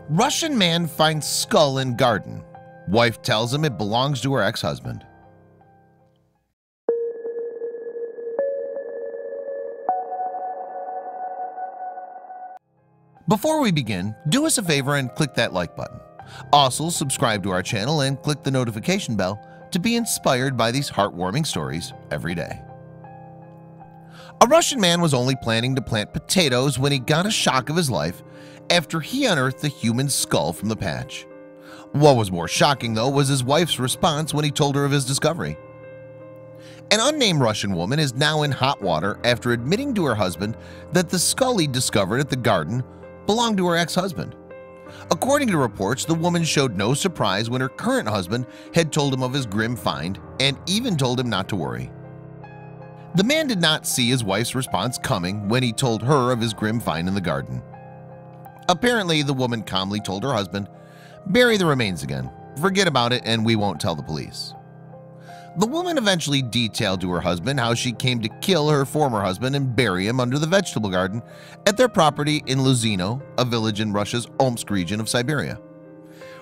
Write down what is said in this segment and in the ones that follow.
Russian man finds skull in garden. Wife tells him it belongs to her ex-husband. Before we begin, do us a favor and click that like button. Also, subscribe to our channel and click the notification bell to be inspired by these heartwarming stories every day. A Russian man was only planning to plant potatoes when he got a shock of his life after he unearthed a human skull from the patch. What was more shocking, though, was his wife's response when he told her of his discovery. An unnamed Russian woman is now in hot water after admitting to her husband that the skull he discovered at the garden belonged to her ex-husband. According to reports, the woman showed no surprise when her current husband had told him of his grim find and even told him not to worry. The man did not see his wife's response coming when he told her of his grim find in the garden. Apparently, the woman calmly told her husband, "Bury the remains again. Forget about it and we won't tell the police." The woman eventually detailed to her husband how she came to kill her former husband and bury him under the vegetable garden at their property in Luzino, a village in Russia's Omsk region of Siberia.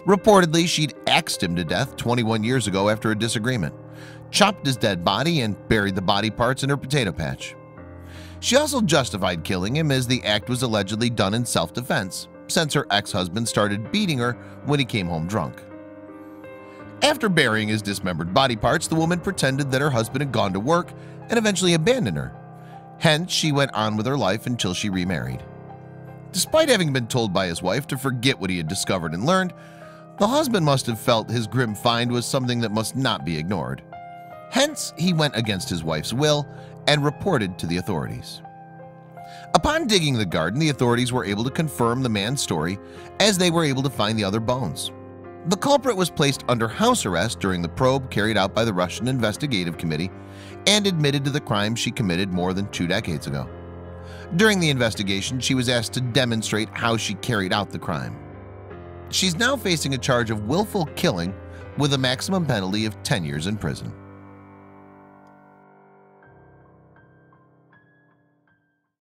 Reportedly, she'd axed him to death 21 years ago after a disagreement, chopped his dead body and buried the body parts in her potato patch. She also justified killing him as the act was allegedly done in self-defense, since her ex-husband started beating her when he came home drunk. After burying his dismembered body parts, the woman pretended that her husband had gone to work and eventually abandoned her. Hence, she went on with her life until she remarried. Despite having been told by his wife to forget what he had discovered and learned, the husband must have felt his grim find was something that must not be ignored. Hence, he went against his wife's will and reported to the authorities. Upon digging the garden, the authorities were able to confirm the man's story as they were able to find the other bones. The culprit was placed under house arrest during the probe carried out by the Russian Investigative Committee and admitted to the crime she committed more than 2 decades ago. During the investigation, she was asked to demonstrate how she carried out the crime. She's now facing a charge of willful killing with a maximum penalty of 10 years in prison.